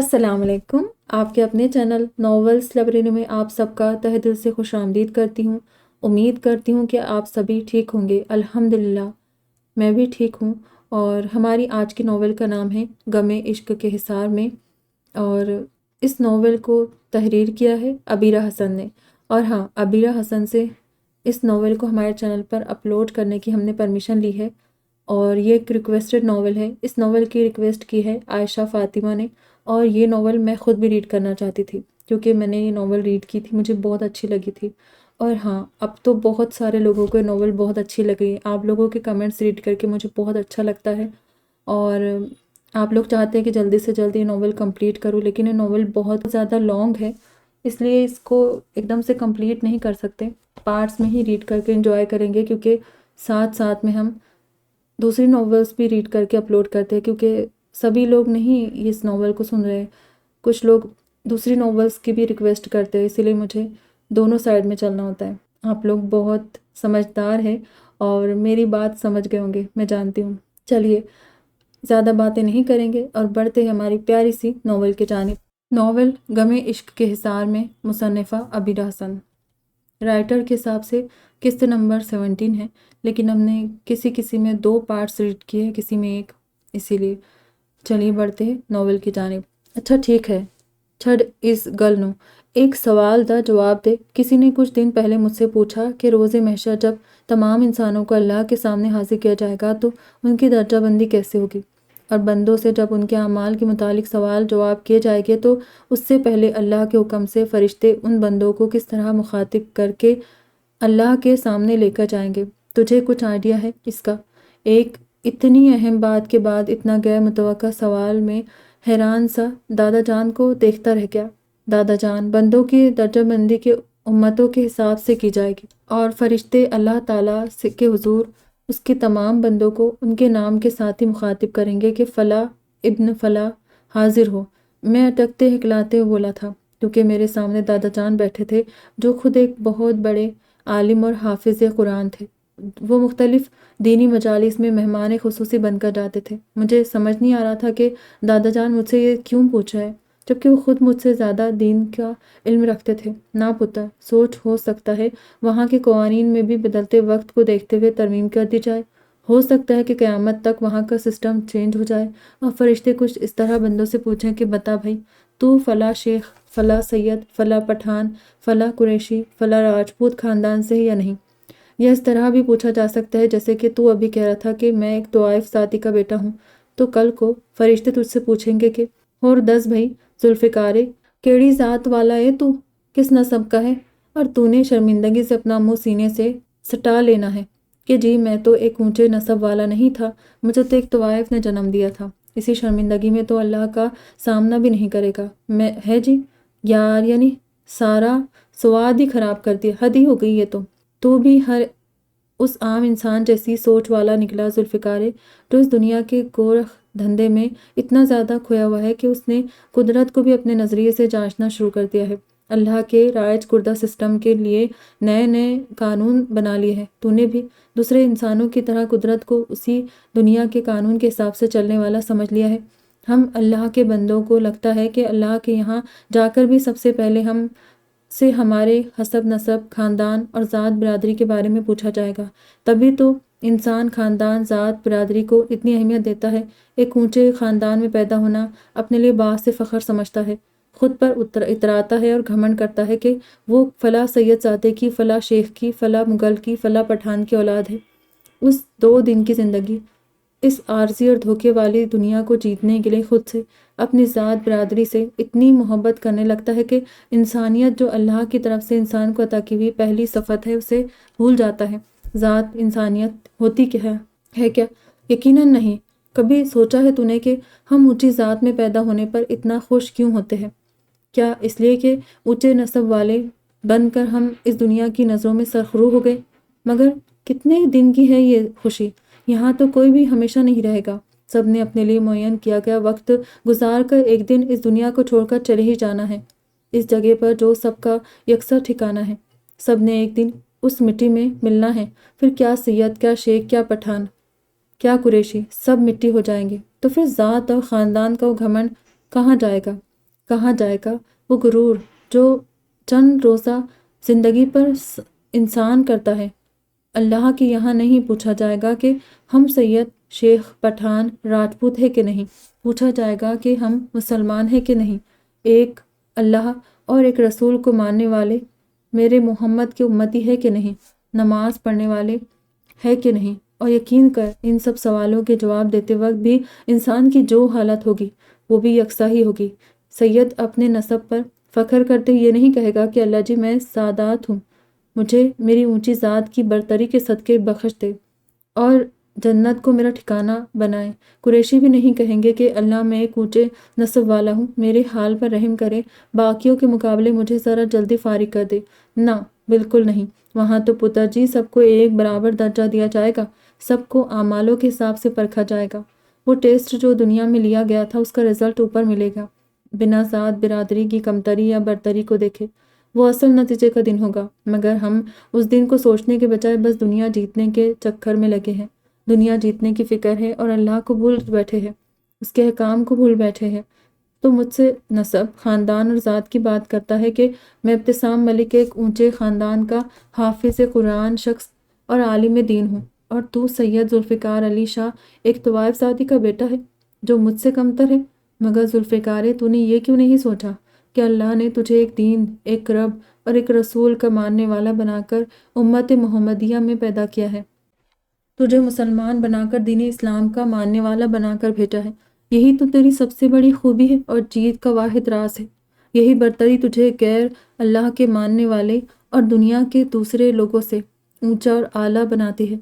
السلام علیکم۔ آپ کے اپنے چینل ناولس لائبریری میں آپ سب کا تہہ دل سے خوش آمدید کرتی ہوں۔ امید کرتی ہوں کہ آپ سبھی ٹھیک ہوں گے۔ الحمدللہ میں بھی ٹھیک ہوں۔ اور ہماری آج کی ناول کا نام ہے غم عشق کے حصار میں، اور اس ناول کو تحریر کیا ہے عبیرہ حسن نے۔ اور ہاں، عبیرہ حسن سے اس ناول کو ہمارے چینل پر اپلوڈ کرنے کی ہم نے پرمیشن لی ہے، اور یہ ایک ریکویسٹڈ ناول ہے۔ اس ناول کی ریکویسٹ کی ہے عائشہ فاطمہ نے، اور یہ ناول میں خود بھی ریڈ کرنا چاہتی تھی کیونکہ میں نے یہ ناول ریڈ کی تھی، مجھے بہت اچھی لگی تھی۔ اور ہاں، اب تو بہت سارے لوگوں کو یہ ناول بہت اچھی لگی ہے۔ آپ لوگوں کے کمنٹس ریڈ کر کے مجھے بہت اچھا لگتا ہے، اور آپ لوگ چاہتے ہیں کہ جلدی سے جلدی یہ ناول کمپلیٹ کروں، لیکن یہ ناول بہت زیادہ لانگ ہے، اس لیے اس کو ایک دم سے کمپلیٹ نہیں کر سکتے، پارٹس میں ہی ریڈ کر کے انجوائے کریں گے، کیونکہ ساتھ ساتھ میں ہم دوسری ناولس بھی ریڈ کر کے اپلوڈ کرتے ہیں، کیونکہ سبھی لوگ نہیں اس ناول کو سن رہے ہیں، کچھ لوگ دوسری ناولس کی بھی ریکویسٹ کرتے ہیں، اسی لیے مجھے دونوں سائڈ میں چلنا ہوتا ہے۔ آپ لوگ بہت سمجھدار ہیں اور میری بات سمجھ گئے ہوں گے، میں جانتی ہوں۔ چلیے زیادہ باتیں نہیں کریں گے اور بڑھتے ہیں ہماری پیاری سی ناول کی جانب۔ ناول غم عشق کے حصار میں، مصنفہ عبیرہ حسن۔ رائٹر کے حساب سے قسط نمبر 17 ہے، لیکن ہم نے کسی میں 2 پارٹس ریڈ کیے، کسی میں 1، اسی لیے چلیے بڑھتے ہیں ناول کی جانب۔ اچھا ٹھیک ہے، چھڑ اس گل نو ایک سوال دا جواب دے۔ کسی نے کچھ دن پہلے مجھ سے پوچھا کہ روز محشر جب تمام انسانوں کو اللہ کے سامنے حاضر کیا جائے گا تو ان کی درجہ بندی کیسے ہوگی، اور بندوں سے جب ان کے اعمال کے متعلق سوال جواب کیے جائے گے تو اس سے پہلے اللہ کے حکم سے فرشتے ان بندوں کو کس طرح مخاطب کر کے اللہ کے سامنے لے کر جائیں گے۔ تجھے کچھ آئیڈیا ہے اس کا؟ ایک اتنی اہم بات کے بعد اتنا غیر متوقع سوال میں حیران سا دادا جان کو دیکھتا رہ گیا۔ دادا جان، بندوں کی درجہ بندی کے امتوں کے حساب سے کی جائے گی، اور فرشتے اللہ تعالیٰ کے حضور اس کے تمام بندوں کو ان کے نام کے ساتھ ہی مخاطب کریں گے کہ فلاں ابن فلاں حاضر ہو۔ میں اٹکتے ہکلاتے ہوئے بولا تھا، کیونکہ میرے سامنے دادا جان بیٹھے تھے جو خود ایک بہت بڑے عالم اور حافظ قرآن تھے۔ وہ مختلف دینی مجالس میں مہمان خصوصی بن کر جاتے تھے۔ مجھے سمجھ نہیں آ رہا تھا کہ دادا جان مجھ سے یہ کیوں پوچھا ہے، جبکہ وہ خود مجھ سے زیادہ دین کا علم رکھتے تھے۔ نا پتر، سوچ، ہو سکتا ہے وہاں کے قوانین میں بھی بدلتے وقت کو دیکھتے ہوئے ترمیم کر دی جائے۔ ہو سکتا ہے کہ قیامت تک وہاں کا سسٹم چینج ہو جائے اور فرشتے کچھ اس طرح بندوں سے پوچھیں کہ بتا بھائی، تو فلاں شیخ، فلاں سید، فلاں پٹھان، فلاں قریشی، فلاں راجپوت خاندان سے ہے یا نہیں۔ یا اس طرح بھی پوچھا جا سکتا ہے جیسے کہ تو ابھی کہہ رہا تھا کہ میں ایک طوائف ذاتی کا بیٹا ہوں، تو کل کو فرشتے تجھ سے پوچھیں گے کہ اور دس بھائی ذوالفقارے، کیڑی ذات والا ہے تو، کس نسب کا ہے، اور تو نے شرمندگی سے اپنا منہ سینے سے سٹا لینا ہے کہ جی میں تو ایک اونچے نسب والا نہیں تھا، مجھے تو ایک طوائف نے جنم دیا تھا۔ اسی شرمندگی میں تو اللہ کا سامنا بھی نہیں کرے گا۔ میں ہے جی یار، یعنی سارا سواد ہی خراب کر دیا، حد ہی ہو گئی یہ تو بھی ہر اس عام انسان جیسی سوچ والا نکلا ذوالفقارے، جو اس دنیا کے گورخ دھندے میں اتنا زیادہ کھویا ہوا ہے کہ اس نے قدرت کو بھی اپنے نظریے سے جانچنا شروع کر دیا ہے۔ اللہ کے رائج کردہ سسٹم کے لیے نئے نئے قانون بنا لیے ہیں۔ تو نے بھی دوسرے انسانوں کی طرح قدرت کو اسی دنیا کے قانون کے حساب سے چلنے والا سمجھ لیا ہے۔ ہم اللہ کے بندوں کو لگتا ہے کہ اللہ کے یہاں جا کر بھی سب سے پہلے ہم سے ہمارے حسب نسب، خاندان اور ذات برادری کے بارے میں پوچھا جائے گا۔ تبھی تو انسان خاندان، ذات برادری کو اتنی اہمیت دیتا ہے۔ ایک اونچے خاندان میں پیدا ہونا اپنے لیے باعث فخر سمجھتا ہے، خود پر اتراتا ہے اور گھمنڈ کرتا ہے کہ وہ فلاں سید زادے کی، فلاں شیخ کی، فلاں مغل کی، فلاں پٹھان کی اولاد ہے۔ اس 2 دن کی زندگی اس عارضی اور دھوکے والی دنیا کو جیتنے کے لیے خود سے، اپنی ذات برادری سے اتنی محبت کرنے لگتا ہے کہ انسانیت جو اللہ کی طرف سے انسان کو عطا کی ہوئی پہلی صفت ہے اسے بھول جاتا ہے۔ ذات انسانیت ہوتی کیا ہے کیا؟ یقیناً نہیں۔ کبھی سوچا ہے تو نے کہ ہم اونچی ذات میں پیدا ہونے پر اتنا خوش کیوں ہوتے ہیں؟ کیا اس لیے کہ اونچے نسب والے بن کر ہم اس دنیا کی نظروں میں سرخرو ہو گئے؟ مگر کتنے دن کی ہے یہ خوشی؟ یہاں تو کوئی بھی ہمیشہ نہیں رہے گا۔ سب نے اپنے لیے معین کیا گیا وقت گزار کر ایک دن اس دنیا کو چھوڑ کر چلے ہی جانا ہے، اس جگہ پر جو سب کا یکساں ٹھکانہ ہے۔ سب نے ایک دن اس مٹی میں ملنا ہے، پھر کیا سید، کیا شیخ، کیا پٹھان، کیا قریشی، سب مٹی ہو جائیں گے، تو پھر ذات اور خاندان کا وہ گھمنڈ کہاں جائے گا؟ کہاں جائے گا وہ غرور جو چند روزہ زندگی پر انسان کرتا ہے؟ اللہ کے یہاں نہیں پوچھا جائے گا کہ ہم سید، شیخ، پٹھان، راجپوت ہے کہ نہیں، پوچھا جائے گا کہ ہم مسلمان ہیں کہ نہیں، ایک اللہ اور ایک رسول کو ماننے والے میرے محمد کے امتی ہے کہ نہیں، نماز پڑھنے والے ہے کہ نہیں۔ اور یقین کر ان سب سوالوں کے جواب دیتے وقت بھی انسان کی جو حالت ہوگی وہ بھی یکساں ہی ہوگی۔ سید اپنے نسب پر فخر کرتے یہ نہیں کہے گا کہ اللہ جی میں سادات ہوں، مجھے میری اونچی ذات کی برتری کے صدقے بخش دے اور جنت کو میرا ٹھکانہ بنائے۔ قریشی بھی نہیں کہیں گے کہ اللہ میں ایک اونچے نسب والا ہوں، میرے حال پر رحم کرے، باقیوں کے مقابلے مجھے ذرا جلدی فارغ کر دے۔ نہ، بالکل نہیں۔ وہاں تو پتر جی سب کو ایک برابر درجہ دیا جائے گا، سب کو اعمالوں کے حساب سے پرکھا جائے گا۔ وہ ٹیسٹ جو دنیا میں لیا گیا تھا اس کا رزلٹ اوپر ملے گا، بنا ذات برادری کی کمتری یا برتری کو دیکھے۔ وہ اصل نتیجے کا دن ہوگا، مگر ہم اس دن کو سوچنے کے بجائے بس دنیا جیتنے کے چکر میں لگے ہیں، دنیا جیتنے کی فکر ہے اور اللہ کو بھول بیٹھے ہیں، اس کے احکام کو بھول بیٹھے ہیں۔ تو مجھ سے نسب، خاندان اور ذات کی بات کرتا ہے کہ میں ابتسام ملک ایک اونچے خاندان کا حافظ قرآن شخص اور عالم دین ہوں، اور تو سید ذوالفقار علی شاہ ایک طوائف زادی کا بیٹا ہے جو مجھ سے کمتر ہے۔ مگر ذوالفقار تو نے یہ کیوں نہیں سوچا کہ اللہ نے تجھے ایک دین، ایک رب اور ایک رسول کا ماننے والا بنا کر امت محمدیہ میں پیدا کیا ہے، تجھے مسلمان بنا کر دین اسلام کا ماننے والا بنا کر بھیجا ہے۔ یہی تو تیری سب سے بڑی خوبی ہے اور جیت کا واحد راز ہے۔ یہی برتری تجھے غیر اللہ کے ماننے والے اور دنیا کے دوسرے لوگوں سے اونچا اور اعلیٰ بناتی ہے۔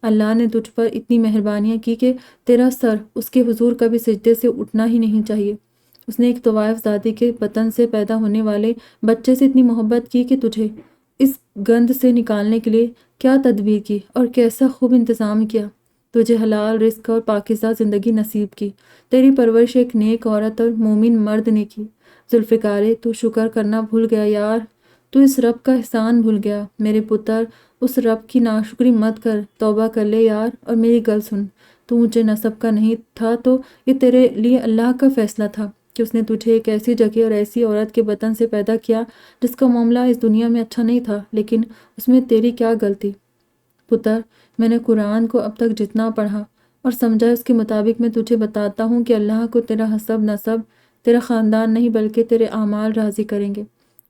اللہ نے تجھ پر اتنی مہربانیاں کی کہ تیرا سر اس کے حضور کبھی سجدے سے اٹھنا ہی نہیں چاہیے۔ اس نے ایک طوائف زادی کے بطن سے پیدا ہونے والے بچے سے اتنی محبت کی کہ تجھے اس گند سے نکالنے کے لیے کیا تدبیر کی اور کیسا خوب انتظام کیا، تجھے حلال رزق اور پاکیزہ زندگی نصیب کی۔ تیری پرورش ایک نیک عورت اور مومن مرد نے کی۔ ذوالفقار تو شکر کرنا بھول گیا یار، تو اس رب کا احسان بھول گیا۔ میرے پتر اس رب کی ناشکری مت کر، توبہ کر لے یار، اور میری گل سن۔ تو اونچے نسب کا نہیں تھا تو یہ تیرے لیے اللہ کا فیصلہ تھا کہ اس نے تجھے ایک ایسی جگہ اور ایسی عورت کے بطن سے پیدا کیا جس کا معاملہ اس دنیا میں اچھا نہیں تھا، لیکن اس میں تیری کیا غلطی؟ پتر، میں نے قرآن کو اب تک جتنا پڑھا اور سمجھا اس کے مطابق میں تجھے بتاتا ہوں کہ اللہ کو تیرا حسب نسب، تیرا خاندان نہیں بلکہ تیرے اعمال راضی کریں گے۔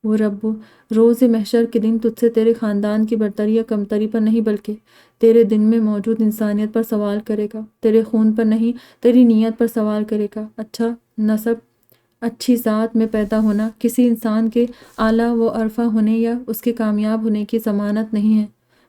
وہ رب روز محشر کے دن تجھ سے تیرے خاندان کی برتری یا کمتری پر نہیں بلکہ تیرے دن میں موجود انسانیت پر سوال کرے گا، تیرے خون پر نہیں، تیری نیت پر سوال کرے گا۔ اچھا نسب، اچھی ذات میں پیدا ہونا کسی انسان کے اعلیٰ و ارفع ہونے یا اس کے کامیاب ہونے کی ضمانت نہیں ہے۔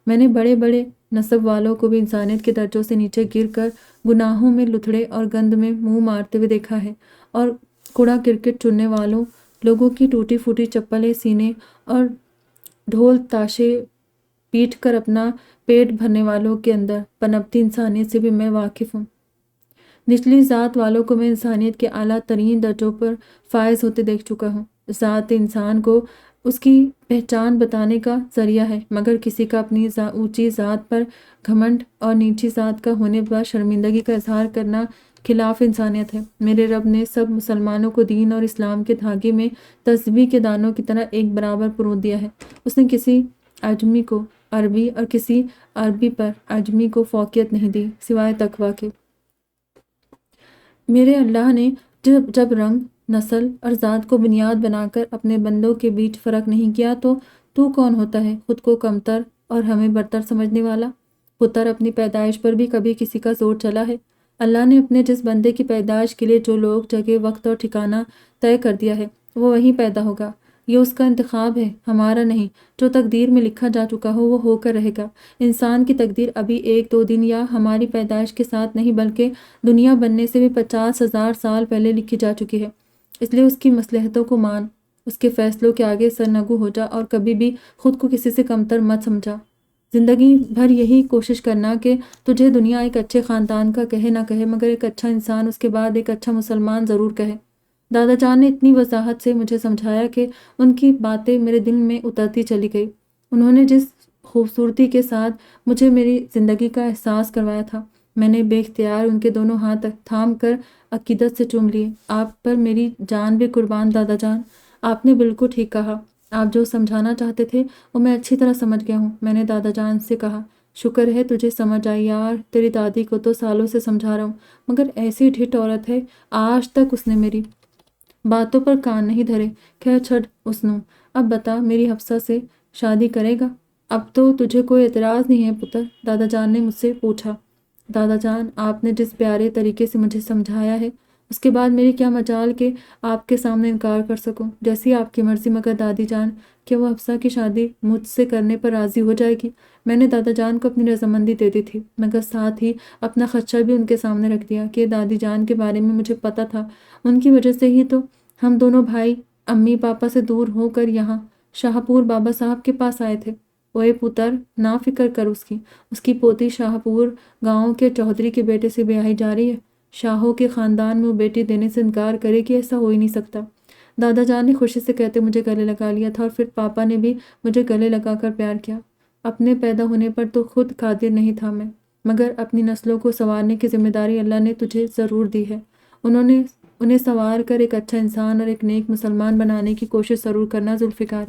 میں نے بڑے بڑے نسب والوں کو بھی انسانیت کے درجوں سے نیچے گر کر گناہوں میں لتھڑے اور گند میں منہ مارتے ہوئے دیکھا ہے، اور کوڑا کرکٹ چننے والوں لوگوں کی ٹوٹی پھوٹی چپلیں سینے اور ڈھول تاشے پیٹ کر اپنا پیٹ بھرنے والوں کے اندر پنپتی انسانیت سے بھی میں واقف ہوں۔ نچلی ذات والوں کو میں انسانیت کے اعلیٰ ترین درجوں پر فائز ہوتے دیکھ چکا ہوں۔ ذات انسان کو اس کی پہچان بتانے کا ذریعہ ہے، مگر کسی کا اپنی اونچی ذات پر گھمنڈ اور نیچی ذات کا ہونے پر شرمندگی کا اظہار کرنا خلاف انسانیت ہے۔ میرے رب نے سب مسلمانوں کو دین اور اسلام کے دھاگے میں تسبیح کے دانوں کی طرح ایک برابر پرو دیا ہے۔ اس نے کسی عجمی کو عربی اور کسی عربی پر عجمی کو فوقیت نہیں دی، سوائے تقویٰ کے۔ میرے اللہ نے جب رنگ، نسل اور ذات کو بنیاد بنا کر اپنے بندوں کے بیچ فرق نہیں کیا تو کون ہوتا ہے خود کو کمتر اور ہمیں برتر سمجھنے والا؟ پتر، اپنی پیدائش پر بھی کبھی کسی کا زور چلا ہے؟ اللہ نے اپنے جس بندے کی پیدائش کے لیے جو لوگ، جگہ، وقت اور ٹھکانہ طے کر دیا ہے وہ وہیں پیدا ہوگا۔ یہ اس کا انتخاب ہے، ہمارا نہیں۔ جو تقدیر میں لکھا جا چکا وہ کر رہے گا۔ انسان کی تقدیر ابھی ایک دو دن یا ہماری پیدائش کے ساتھ نہیں بلکہ دنیا بننے سے بھی 50,000 سال پہلے لکھی جا چکی ہے۔ اس لیے اس کی مصلحتوں کو مان، اس کے فیصلوں کے آگے سرنگو ہو جا اور کبھی بھی خود کو کسی سے کمتر مت سمجھا۔ زندگی بھر یہی کوشش کرنا کہ تجھے دنیا ایک اچھے خاندان کا کہے نہ کہے، مگر ایک اچھا انسان اس کے بعد ایک اچھا مسلمان ضرور کہے۔ دادا جان نے اتنی وضاحت سے مجھے سمجھایا کہ ان کی باتیں میرے دل میں اترتی چلی گئی۔ انہوں نے جس خوبصورتی کے ساتھ مجھے میری زندگی کا احساس کروایا تھا میں نے بے اختیار ان کے دونوں ہاتھ تھام کر عقیدت سے چوم لیے۔ آپ پر میری جان بھی قربان دادا جان، آپ نے بالکل ٹھیک کہا۔ آپ جو سمجھانا چاہتے تھے وہ میں اچھی طرح سمجھ گیا ہوں، میں نے دادا جان سے کہا۔ شکر ہے تجھے سمجھ آئی یار، تیری دادی کو تو سالوں سے سمجھا رہا ہوں، مگر ایسی ڈھٹ عورت ہے، آج تک اس نے میری باتوں پر کان نہیں دھرے۔ خیر چھڑ اسنو، اب بتا میری حفصہ سے شادی کرے گا؟ اب تو تجھے کوئی اعتراض نہیں ہے پتر؟ دادا جان نے مجھ سے پوچھا۔ دادا جان، آپ نے جس پیارے طریقے سے مجھے سمجھایا ہے اس کے بعد میری کیا مجال کہ آپ کے سامنے انکار کر سکوں؟ جیسی آپ کی مرضی، مگر دادی جان کہ وہ حفصہ کی شادی مجھ سے کرنے پر راضی ہو جائے گی؟ میں نے دادا جان کو اپنی رضامندی دے دی تھی، مگر ساتھ ہی اپنا خدشہ بھی ان کے سامنے رکھ دیا کہ دادی جان کے بارے میں مجھے پتہ تھا، ان کی وجہ سے ہی تو ہم دونوں بھائی امی پاپا سے دور ہو کر یہاں شاہ پور بابا صاحب کے پاس آئے تھے۔ اوئے پتر، نہ فکر کر اس کی پوتی شاہ پور گاؤں کے چودھری کے بیٹے سے بیاہی جا رہی ہے۔ شاہوں کے خاندان میں وہ بیٹی دینے سے انکار کرے کہ ایسا ہو ہی نہیں سکتا۔ دادا جان نے خوشی سے کہتے مجھے گلے لگا لیا تھا، اور پھر پاپا نے بھی مجھے گلے لگا کر پیار کیا۔ اپنے پیدا ہونے پر تو خود قادر نہیں تھا میں، مگر اپنی نسلوں کو سنوارنے کی ذمہ داری اللہ نے تجھے ضرور دی ہے۔ انہیں سنوار کر ایک اچھا انسان اور ایک نیک مسلمان بنانے کی کوشش ضرور کرنا ذوالفقار۔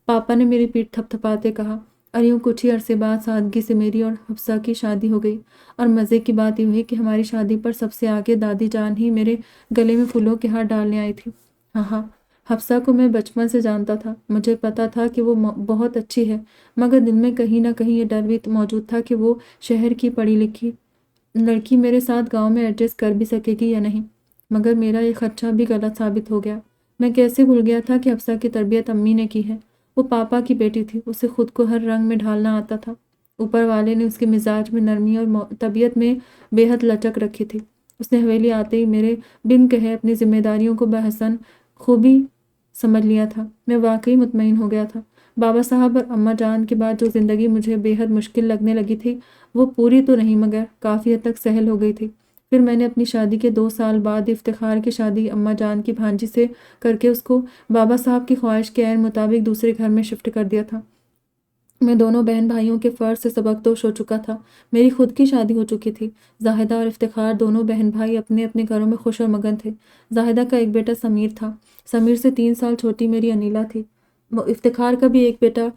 پاپا نے میری پیٹھ تھپ تھپاتے کہا، اور یوں کچھ ہی عرصے بعد سادگی سے میری اور حفصہ کی شادی ہو گئی۔ اور مزے کی بات یہ ہوئی کہ ہماری شادی پر سب سے آگے دادی جان ہی میرے گلے میں پھولوں کے ہار ڈالنے آئی تھی۔ ہاں، حفصہ کو میں بچپن سے جانتا تھا، مجھے پتا تھا کہ وہ بہت اچھی ہے، مگر دل میں کہیں نہ کہیں یہ ڈر بھی موجود تھا کہ وہ شہر کی پڑھی لکھی لڑکی میرے ساتھ گاؤں میں ایڈجسٹ کر بھی سکے گی یا نہیں۔ مگر میرا یہ خدشہ بھی غلط ثابت ہو گیا۔ میں کیسے بھول گیا تھا کہ حفصہ کی تربیت امی نے کی ہے۔ وہ پاپا کی بیٹی تھی، اسے خود کو ہر رنگ میں ڈھالنا آتا تھا۔ اوپر والے نے اس کے مزاج میں نرمی اور طبیعت میں بے حد لچک رکھی تھی۔ اس نے حویلی آتے ہی میرے بن کہے اپنی ذمہ داریوں کو بحسن خوبی سمجھ لیا تھا۔ میں واقعی مطمئن ہو گیا تھا۔ بابا صاحب اور اماں جان کے بعد جو زندگی مجھے بے حد مشکل لگنے لگی تھی، وہ پوری تو نہیں مگر کافی حد تک سہل ہو گئی تھی۔ پھر میں نے اپنی شادی کے 2 سال بعد افتخار کی شادی اماں جان کی بھانجی سے کر کے اس کو بابا صاحب کی خواہش کے عین مطابق دوسرے گھر میں شفٹ کر دیا تھا۔ میں دونوں بہن بھائیوں کے فرض سے سبکدوش ہو چکا تھا۔ میری خود کی شادی ہو چکی تھی۔ زاہدہ اور افتخار دونوں بہن بھائی اپنے اپنے گھروں میں خوش اور مگن تھے۔ زاہدہ کا ایک بیٹا سمیر تھا۔ سمیر سے 3 سال چھوٹی میری انیلا تھی۔ افتخار کا بھی ایک بیٹا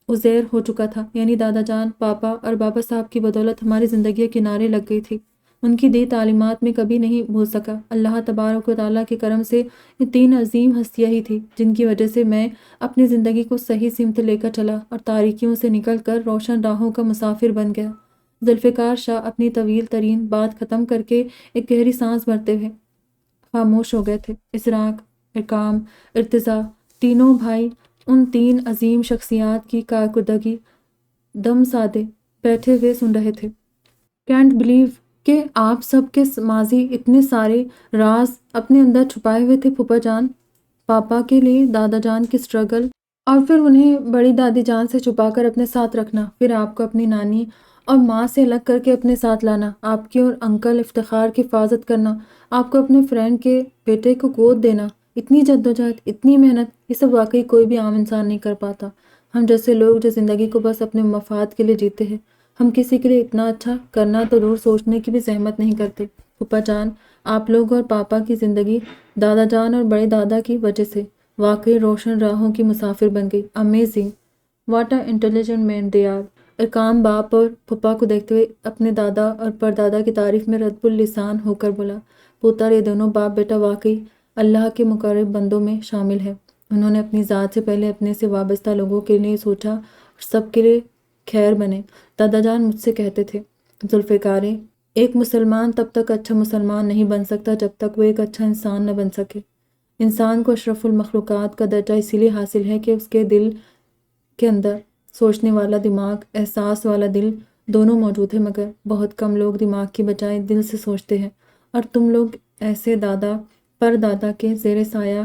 عزیر ہو چکا تھا، یعنی دادا جان، پاپا اور بابا صاحب کی بدولت ہماری زندگی کنارے لگ گئی تھی۔ ان کی دی تعلیمات میں کبھی نہیں بھول سکا۔ اللہ تبارک و تعالیٰ کے کرم سے یہ 3 عظیم ہستیاں ہی تھی جن کی وجہ سے میں اپنی زندگی کو صحیح سمت لے کر چلا اور تاریکیوں سے نکل کر روشن راہوں کا مسافر بن گیا۔ ذوالفقار شاہ اپنی طویل ترین بات ختم کر کے ایک گہری سانس بھرتے ہوئے خاموش ہو گئے تھے۔ اسراق، اقام، ارتضیٰ، تینوں بھائی ان 3 عظیم شخصیات کی کارکردگی دم سادے بیٹھے ہوئے سن رہے تھے۔ کینٹ بلیو کہ آپ سب کے ماضی اتنے سارے راز اپنے اندر چھپائے ہوئے تھے پھوپھا جان۔ پاپا کے لیے دادا جان کی سٹرگل، اور پھر انہیں بڑی دادی جان سے چھپا کر اپنے ساتھ رکھنا، پھر آپ کو اپنی نانی اور ماں سے الگ کر کے اپنے ساتھ لانا، آپ کے اور انکل افتخار کی حفاظت کرنا، آپ کو اپنے فرینڈ کے بیٹے کو گود دینا، اتنی جدوجہد، اتنی محنت، یہ سب واقعی کوئی بھی عام انسان نہیں کر پاتا۔ ہم جیسے لوگ جو زندگی کو بس اپنے مفاد کے لیے جیتے ہیں، ہم کسی کے لیے اتنا اچھا کرنا تو دور سوچنے کی بھی زحمت نہیں کرتے۔ پھوپھا جان، آپ لوگ اور پاپا کی زندگی دادا جان اور بڑے دادا کی وجہ سے واقعی روشن راہوں کی مسافر بن گئی۔ Amazing, what a intelligent man they are. ارقام باپ اور پھوپھا کو دیکھتے ہوئے اپنے دادا اور پردادا کی تعریف میں رطب اللسان ہو کر بولا، پوتر، یہ دونوں باپ بیٹا واقعی اللہ کے مقرب بندوں میں شامل ہے۔ انہوں نے اپنی ذات سے پہلے اپنے سے وابستہ لوگوں کے لیے سوچا اور سب کے لیے خیر بنے۔ دادا جان مجھ سے کہتے تھے، ذوالفقار، ایک مسلمان تب تک اچھا مسلمان نہیں بن سکتا جب تک وہ ایک اچھا انسان نہ بن سکے۔ انسان کو اشرف المخلوقات کا درجہ اسی لیے حاصل ہے کہ اس کے دل کے اندر سوچنے والا دماغ، احساس والا دل دونوں موجود ہے، مگر بہت کم لوگ دماغ کی بجائے دل سے سوچتے ہیں، اور تم لوگ ایسے دادا پر دادا کے زیر سایہ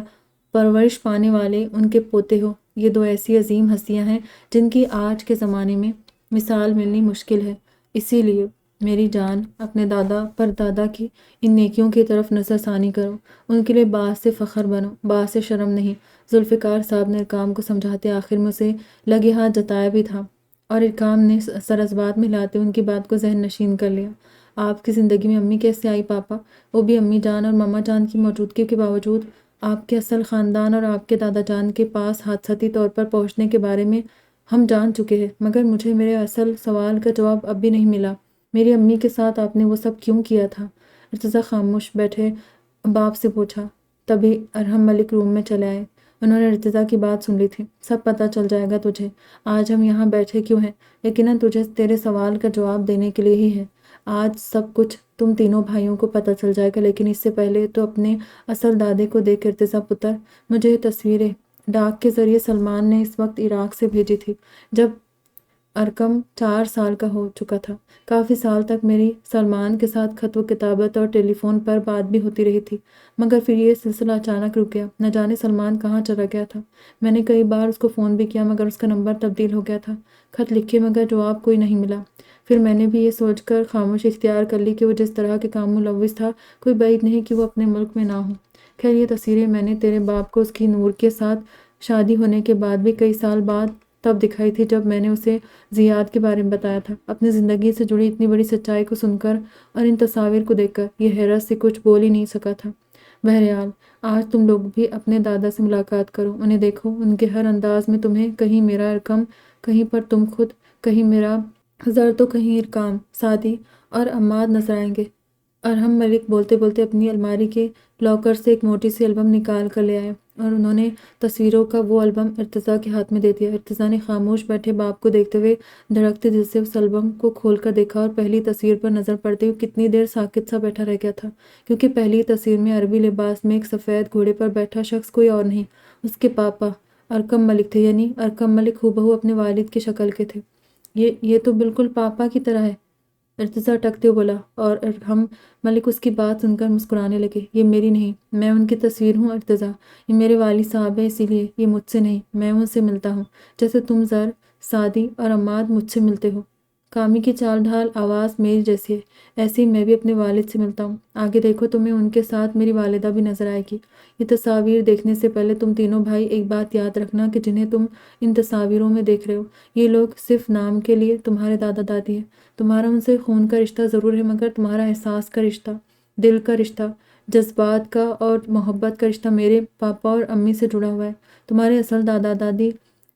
پرورش پانے والے ان کے پوتے ہو۔ یہ 2 ایسی عظیم ہستیاں ہیں جن کی آج کے زمانے میں مثال ملنی مشکل ہے۔ اسی لیے میری جان، اپنے دادا پر دادا کی ان نیکیوں کی طرف نظر ثانی کرو، ان کے لیے باعث فخر بنو، باعث شرم نہیں۔ ذوالفقار صاحب نے ارقام کو سمجھاتے آخر میں اسے لگے ہاتھ جتایا بھی تھا، اور ارقام نے سر ازبات میں ہلاتے ان کی بات کو ذہن نشین کر لیا۔ آپ کی زندگی میں امی کیسے آئی پاپا؟ وہ بھی امی جان اور ماما جان کی موجودگی کے باوجود آپ کے اصل خاندان اور آپ کے دادا جان کے پاس حادثاتی طور پر پہنچنے کے بارے میں ہم جان چکے ہیں، مگر مجھے میرے اصل سوال کا جواب اب بھی نہیں ملا۔ میری امی کے ساتھ آپ نے وہ سب کیوں کیا تھا؟ ارتضیٰ خاموش بیٹھے باپ سے پوچھا۔ تبھی ارحم ملک روم میں چلے آئے۔ انہوں نے ارتضیٰ کی بات سن لی تھی۔ سب پتہ چل جائے گا تجھے۔ آج ہم یہاں بیٹھے کیوں ہیں؟ یقیناً تجھے تیرے سوال کا جواب دینے کے لیے ہی ہے۔ آج سب کچھ تم تینوں بھائیوں کو پتہ چل جائے گا، لیکن اس سے پہلے تو اپنے اصل دادے کو دیکھ ارتضیٰ پتر، مجھے یہ تصویریں ڈاک کے ذریعے سلمان نے اس وقت عراق سے بھیجی تھی جب ارقم 4 سال کا ہو چکا تھا۔ کافی سال تک میری سلمان کے ساتھ خط و کتابت اور ٹیلی فون پر بات بھی ہوتی رہی تھی، مگر پھر یہ سلسلہ اچانک رک گیا۔ نہ جانے سلمان کہاں چلا گیا تھا۔ میں نے کئی بار اس کو فون بھی کیا، مگر اس کا نمبر تبدیل ہو گیا تھا۔ خط لکھے مگر جواب کوئی نہیں ملا۔ پھر میں نے بھی یہ سوچ کر خاموشی اختیار کر لی کہ وہ جس طرح کے کام ملوث تھا، کوئی بعید نہیں کہ وہ اپنے ملک میں نہ ہو۔ خیر یہ تصویریں میں نے تیرے باپ کو اس کی نور کے ساتھ شادی ہونے کے بعد بھی کئی سال بعد تب دکھائی تھی جب میں نے اسے زیاد کے بارے میں بتایا تھا۔ اپنی زندگی سے جڑی اتنی بڑی سچائی کو سن کر اور ان تصاویر کو دیکھ کر یہ حیرت سے کچھ بول ہی نہیں سکا تھا۔ بہرحال آج تم لوگ بھی اپنے دادا سے ملاقات کرو، انہیں دیکھو، ان کے ہر انداز میں تمہیں کہیں میرا ارقم، کہیں پر تم خود، کہیں میرا زر تو کہیں ارقام، سعدی اور عماد نظر آئیں گے۔ ارحم ملک بولتے بولتے اپنی الماری کے لاکر سے ایک موٹی سی البم نکال کر لے آئے اور انہوں نے تصویروں کا وہ البم ارتضیٰ کے ہاتھ میں دے دیا۔ ارتضیٰ نے خاموش بیٹھے باپ کو دیکھتے ہوئے دھڑکتے دل سے اس البم کو کھول کر دیکھا اور پہلی تصویر پر نظر پڑتے ہوئے کتنی دیر ساکت سا بیٹھا رہ گیا تھا، کیونکہ پہلی تصویر میں عربی لباس میں ایک سفید گھوڑے پر بیٹھا شخص کوئی اور نہیں، اس کے پاپا ارقم ملک تھے، یعنی ارقم ملک ہو بہو اپنے والد کی شکل کے تھے۔ یہ تو بالکل پاپا کی طرح ہے، ارتضیٰ ٹکتے بولا، اور ارحم ملک اس کی بات سن کر مسکرانے لگے۔ یہ میری نہیں، میں ان کی تصویر ہوں ارتضیٰ، یہ میرے والد صاحب ہیں، اسی لیے یہ مجھ سے نہیں، میں ان سے ملتا ہوں جیسے تم زر، سعدی اور عماد مجھ سے ملتے ہو۔ کامی کی چال ڈھال آواز میری جیسی ہے، ایسے ہی میں بھی اپنے والد سے ملتا ہوں۔ آگے دیکھو تمہیں ان کے ساتھ میری والدہ بھی نظر آئے گی۔ یہ تصاویر دیکھنے سے پہلے تم تینوں بھائی ایک بات یاد رکھنا کہ جنہیں تم ان تصاویروں میں دیکھ رہے ہو، یہ لوگ صرف نام کے لیے تمہارے دادا دادی ہیں۔ تمہارا ان سے خون کا رشتہ ضرور ہے، مگر تمہارا احساس کا رشتہ، دل کا رشتہ، جذبات کا اور محبت کا رشتہ میرے پاپا اور امی سے جڑا ہوا ہے۔ تمہارے اصل دادا دادی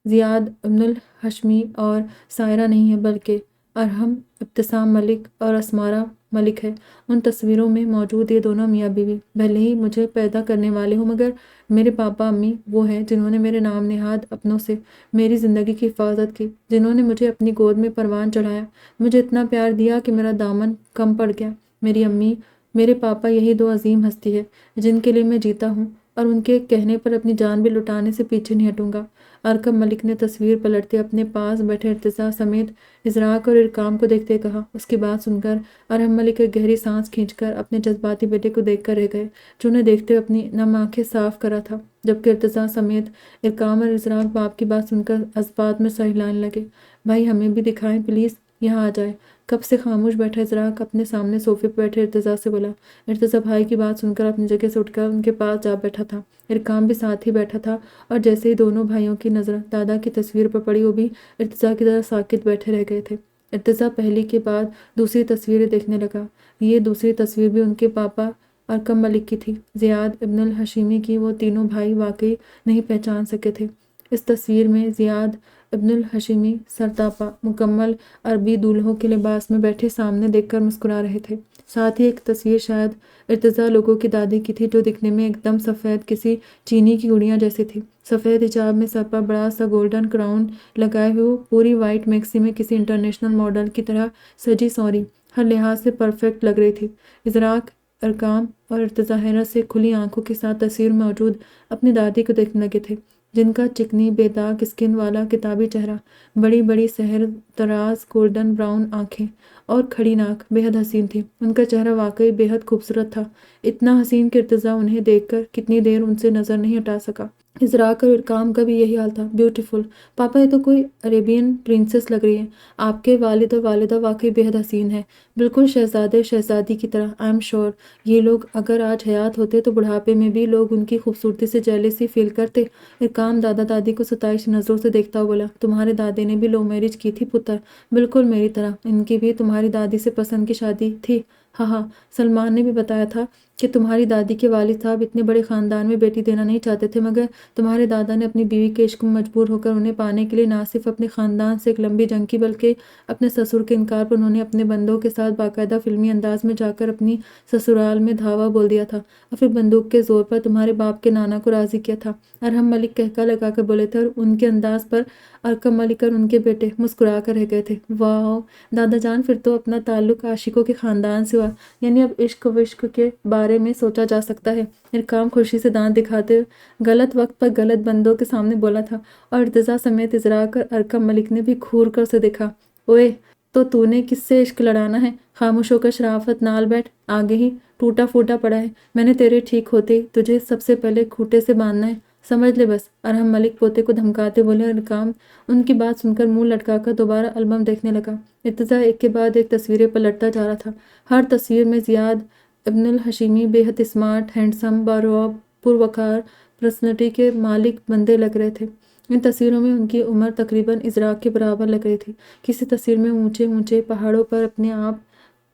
زیاد ابن الہشمی اور سائرہ نہیں ہے، بلکہ ارحم ابتسام ملک اور اسمارہ ملک ہے۔ ان تصویروں میں موجود یہ دونوں میاں بیوی بھلے ہی مجھے پیدا کرنے والے ہوں، مگر میرے پاپا امی وہ ہیں جنہوں نے میرے نام نہاد اپنوں سے میری زندگی کی حفاظت کی، جنہوں نے مجھے اپنی گود میں پروان چڑھایا، مجھے اتنا پیار دیا کہ میرا دامن کم پڑ گیا۔ میری امی، میرے پاپا، یہی دو عظیم ہستی ہے جن کے لیے میں جیتا ہوں، اور ان کے کہنے پر اپنی جان بھی لٹانے سے پیچھے نہیں ہٹوں گا۔ ارقم ملک نے تصویر پلٹتے اپنے پاس بیٹھے ارتضیٰ سمیت ازراق اور ارقام کو دیکھتے کہا۔ اس کی بات سن کر ارحم ملک ایک گہری سانس کھینچ کر اپنے جذباتی بیٹے کو دیکھ کر رہ گئے، جو انہیں دیکھتے ہوئے اپنی نم آنکھیں صاف کرا تھا، جبکہ ارتضیٰ سمیت ارقام اور ازراق باپ کی بات سن کر عذبات میں سہ ہلانے لگے۔ بھائی ہمیں بھی دکھائیں پلیز، یہاں آ جائے۔ کب سے خاموش بیٹھا ازراق اپنے سامنے صوفے پر بیٹھے ارتضیٰ سے بولا۔ ارتضیٰ بھائی کی بات سن کر اپنی جگہ سے اٹھ کر ان کے پاس جا بیٹھا تھا۔ ارقام بھی ساتھ ہی بیٹھا تھا، اور جیسے ہی دونوں بھائیوں کی نظر دادا کی تصویر پر پڑی، وہ بھی ارتضیٰ کی طرح ساکت بیٹھے رہ گئے تھے۔ ارتضیٰ پہلی کے بعد دوسری تصویریں دیکھنے لگا۔ یہ دوسری تصویر بھی ان کے پاپا ارقم ملک کی تھی، زیاد ابن الہشمی کی۔ وہ تینوں بھائی واقعی نہیں پہچان سکے تھے۔ اس تصویر میں زیاد ابن الہشمی سرتاپا مکمل عربی دولہوں کے لباس میں بیٹھے سامنے دیکھ کر مسکرا رہے تھے۔ ساتھ ہی ایک تصویر شاید ارتضیٰ لوگوں کی دادی کی تھی، جو دکھنے میں ایک دم سفید کسی چینی کی گڑیا جیسی تھی۔ سفید حجاب میں سر پر بڑا سا گولڈن کراؤن لگائے ہوئے، پوری وائٹ میکسی میں کسی انٹرنیشنل ماڈل کی طرح سجی سوری، ہر لحاظ سے پرفیکٹ لگ رہی تھی۔ ازراق، ارقام اور ارتضیٰ حیرت سے کھلی آنکھوں کے ساتھ تصویر میں موجود اپنی دادی کو دیکھنے لگے تھے، جن کا چکنی بے داغ اسکن والا کتابی چہرہ، بڑی بڑی سحر دراز گولڈن براؤن آنکھیں اور کھڑی ناک بے حد حسین تھی۔ ان کا چہرہ واقعی بے حد خوبصورت تھا، اتنا حسین کہ ارتضیٰ انہیں دیکھ کر کتنی دیر ان سے نظر نہیں ہٹا سکا۔ ازراق اور ارقام کا بھی یہی حال تھا۔ بیوٹیفل پاپا، یہ تو کوئی عربین پرنسس لگ رہی ہے۔ آپ کے والد اور والدہ واقعی بے حد حسین ہیں، بالکل شہزادے شہزادی کی طرح۔ آئی ایم شور یہ لوگ اگر آج حیات ہوتے تو بڑھاپے میں بھی لوگ ان کی خوبصورتی سے جیلسی فیل کرتے۔ ارقام دادا دادی کو ستائش نظروں سے دیکھتا ہوا بولا، تمہارے دادے نے بھی لو میرج کی تھی پتر، بالکل میری طرح۔ ان کی بھی تمہاری دادی سے پسند کی شادی تھی۔ ہاں ہاں، سلمان نے بھی بتایا تھا کہ تمہاری دادی کے والد صاحب اتنے بڑے خاندان میں بیٹی دینا نہیں چاہتے تھے، مگر تمہارے دادا نے اپنی بیوی کے عشق میں مجبور ہو کر انہیں پانے کے لیے نہ صرف اپنے خاندان سے ایک لمبی جنگ کی، بلکہ اپنے سسر کے انکار پر انہوں نے اپنے بندوں کے ساتھ باقاعدہ فلمی انداز میں جا کر اپنی سسرال میں دھاوا بول دیا تھا، اور پھر بندوق کے زور پر تمہارے باپ کے نانا کو راضی کیا تھا۔ ارحم ملک قہقہ لگا کر بولے تھے، اور ان کے انداز پر ارکم ملک اور ان کے بیٹے مسکرا کر رہ گئے تھے۔ واو دادا جان، پھر تو اپنا تعلق عاشقوں کے خاندان سے ہوا، یعنی اب عشق وشق کے بارے میں سوچا جا سکتا ہے۔ ارکام خوشی سے دانت دکھاتے غلط وقت پر غلط بندوں کے سامنے بولا تھا، اور ارتضیٰ سمیت ازراق اور ارکم ملک نے بھی گھور کر اسے دیکھا۔ اوئے تو نے کس سے عشق لڑانا ہے؟ خاموش ہو کر شرافت نال بیٹھ، آگے ہی ٹوٹا پھوٹا پڑا ہے۔ میں نے تیرے ٹھیک ہوتے ہی تجھے سب سے پہلے کھوٹے سے باندھنا ہے، سمجھ لے بس۔ ارحم ملک پوتے کو دھمکاتے بولے، اور ارکام ان کی بات سن کر منہ لٹکا کر دوبارہ البم دیکھنے لگا۔ ارتضیٰ ایک کے بعد ایک تصویریں پلٹتا جا رہا تھا۔ ہر تصویر میں زیاد ابن الحشیمی بے حد اسمارٹ، ہینڈسم، باروب، پروقار پرسنالٹی کے مالک بندے لگ رہے تھے۔ ان تصویروں میں ان کی عمر تقریباً ازراق کے برابر لگ رہی تھی۔ کسی تصویر میں اونچے اونچے پہاڑوں پر اپنے آپ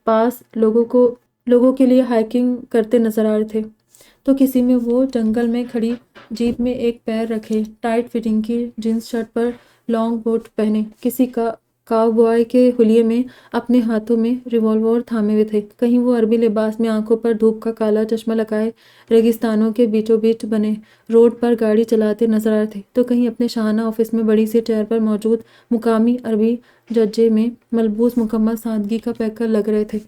پاس لوگوں کے لیے ہائکنگ کرتے نظر آ رہے تھے، تو کسی میں وہ جنگل میں کھڑی جیپ میں ایک پیر رکھے ٹائٹ فٹنگ کی جینس شرٹ پر لانگ بوٹ پہنے کسی کاؤ بوائے کے حلیے میں اپنے ہاتھوں میں ریوالور تھامے ہوئے تھے۔ کہیں وہ عربی لباس میں آنکھوں پر دھوپ کا کالا چشمہ لگائے ریگستانوں کے بیچوں بیچ بنے روڈ پر گاڑی چلاتے نظر آ رہے تھے، تو کہیں اپنے شاہانہ آفس میں بڑی سی چیئر پر موجود مقامی عربی ججے میں ملبوس مکمل سادگی کا پیکر لگ رہے تھے۔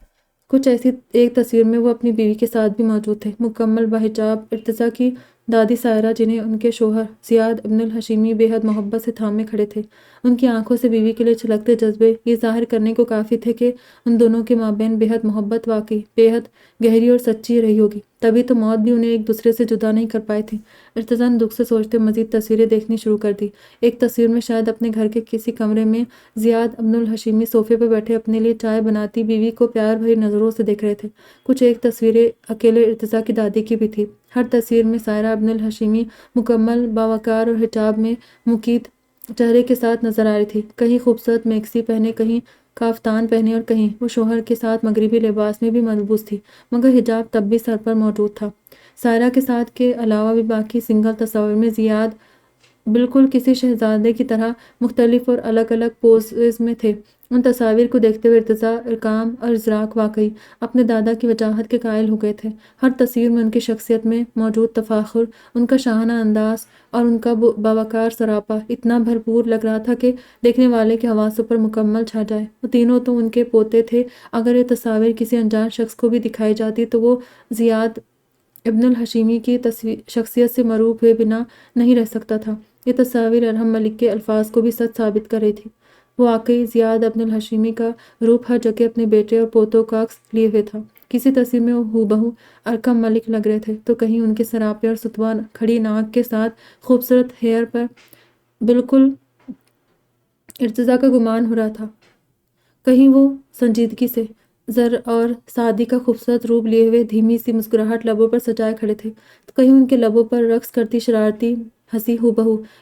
کچھ ایسی ایک تصویر میں وہ اپنی بیوی کے ساتھ بھی موجود تھے، مکمل باحجاب ارتضیٰ کی دادی سائرہ، جنہیں ان کے شوہر زیاد ابن الحشیمی بے حد محبت سے تھامے کھڑے تھے۔ ان کی آنکھوں سے بیوی کے لیے چھلکتے جذبے یہ ظاہر کرنے کو کافی تھے کہ ان دونوں کے مابین بے حد محبت واقعی بے حد گہری اور سچی رہی ہوگی، تبھی تو موت بھی انہیں ایک دوسرے سے جدا نہیں کر پائی تھی۔ ارتضیٰ نے دکھ سے سوچتے مزید تصویریں دیکھنی شروع کر دی۔ ایک تصویر میں شاید اپنے گھر کے کسی کمرے میں زیاد ابن الحشیمی صوفے پر بیٹھے اپنے لیے چائے بناتی بیوی کو پیار بھری نظروں سے دیکھ رہے تھے۔ کچھ ایک تصویریں اکیلے ارتضیٰ کی دادی کی بھی تھی۔ ہر تصویر میں سائرہ ابن الحشیمی مکمل باوقار اور حجاب میں مقید چہرے کے ساتھ نظر آ رہی تھی، کہیں خوبصورت میکسی پہنے، کہیں کافتان پہنے، اور کہیں وہ شوہر کے ساتھ مغربی لباس میں بھی ملبوس تھی، مگر حجاب تب بھی سر پر موجود تھا۔ سائرہ کے ساتھ کے علاوہ بھی باقی سنگل تصاویر میں زیاد بالکل کسی شہزادے کی طرح مختلف اور الگ الگ پوزز میں تھے۔ ان تصاویر کو دیکھتے ہوئے ارتضیٰ، ارکام اور ازراق واقعی اپنے دادا کی وجاہت کے قائل ہو گئے تھے۔ ہر تصویر میں ان کی شخصیت میں موجود تفاخر، ان کا شاہانہ انداز اور ان کا باوقار سراپا اتنا بھرپور لگ رہا تھا کہ دیکھنے والے کے حواسوں پر مکمل چھا جائے۔ وہ تینوں تو ان کے پوتے تھے، اگر یہ تصاویر کسی انجان شخص کو بھی دکھائی جاتی تو وہ زیاد ابن الحشیمی کی شخصیت سے مروب ہوئے بنا نہیں رہ سکتا تھا۔ یہ تصاویر ارحم ملک کے الفاظ کو بھی سچ ثابت کر رہی تھی۔ وہ واقعی زیاد ابن الحشیمی کا روپ ہر جگہ اپنے بیٹے اور پوتوں کا عکس لیے ہوئے تھا۔ کسی تصویر میں وہ ہو ارکم ملک لگ رہے تھے، تو کہیں ان کے سراپے اور ستوان کھڑی ناک کے ساتھ خوبصورت ہیئر پر بالکل ارتضیٰ کا گمان ہو رہا تھا۔ کہیں وہ سنجیدگی سے زر اور سادی کا خوبصورت روپ لیے ہوئے دھیمی سی مسکراہٹ لبوں پر سجائے کھڑے تھے، تو کہیں ان کے لبوں پر رقص کرتی شرارتی ہنسی ہو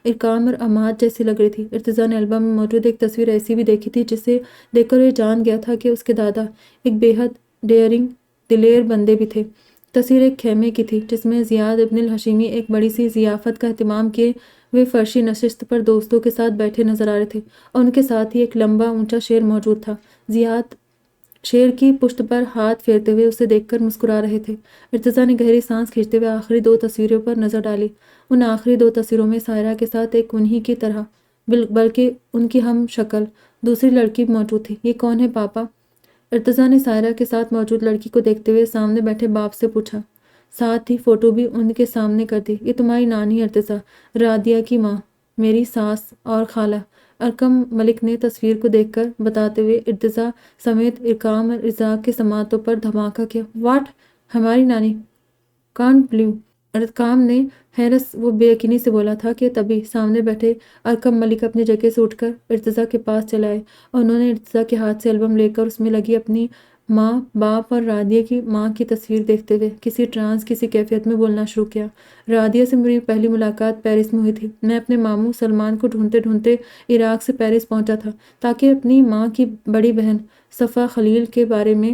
ارکام اور عماد جیسی لگ رہی تھی۔ ارتضیٰ نے البم میں موجود ایک تصویر ایسی بھی دیکھی تھی جسے دیکھ کر یہ جان گیا تھا کہ اس کے دادا ایک بے حد ڈیئرنگ دلیر بندے بھی تھے۔ تصویر ایک خیمے کی تھی جس میں زیاد ابن الحشیمی ایک بڑی سی ضیافت کا اہتمام کیے ہوئے فرشی نشست پر دوستوں کے ساتھ بیٹھے نظر آ رہے تھے، اور ان کے ساتھ ہی ایک لمبا اونچا شیر موجود تھا۔ زیاد شیر کی پشت پر ہاتھ پھیرتے ہوئے اسے دیکھ کر مسکرا رہے تھے۔ ارتضیٰ نے گہری سانس کھینچتے ہوئے آخری دو تصویروں پر نظر ڈالی۔ ان آخری دو تصویروں میں سائرہ کے ساتھ ایک انہی کی طرح بلکہ ان کی ہم شکل دوسری لڑکی موجود تھی۔ یہ کون ہے پاپا؟ ارتضیٰ نے سائرہ کے ساتھ موجود لڑکی کو دیکھتے ہوئے سامنے بیٹھے باپ سے پوچھا، ساتھ ہی فوٹو بھی ان کے سامنے کر دی۔ یہ تمہاری نانی ارتضیٰ، رادیہ کی ماں، میری ساس اور خالہ، ارکم ملک نے تصویر کو دیکھ کر بتاتے ہوئے ارتضیٰ سمیت ارکام اور ازراق کے سماعتوں پر دھماکہ کیا۔ واٹ! ہماری نانی! Can't believe! ارکام نے حیرت و بے یقینی سے بولا تھا کہ تبھی سامنے بیٹھے ارکم ملک اپنی جگہ سے اٹھ کر ارتضیٰ کے پاس چلے آئے، اور انہوں نے ارتضیٰ کے ہاتھ سے البم لے کر اس میں لگی اپنی ماں، باپ اور رادیہ کی ماں کی تصویر دیکھتے ہوئے کسی ٹرانس کسی کیفیت میں بولنا شروع کیا۔ رادیہ سے میری پہلی ملاقات پیرس میں ہوئی تھی۔ میں اپنے ماموں سلمان کو ڈھونڈتے ڈھونڈتے عراق سے پیرس پہنچا تھا تاکہ اپنی ماں کی بڑی بہن صفا خلیل کے بارے میں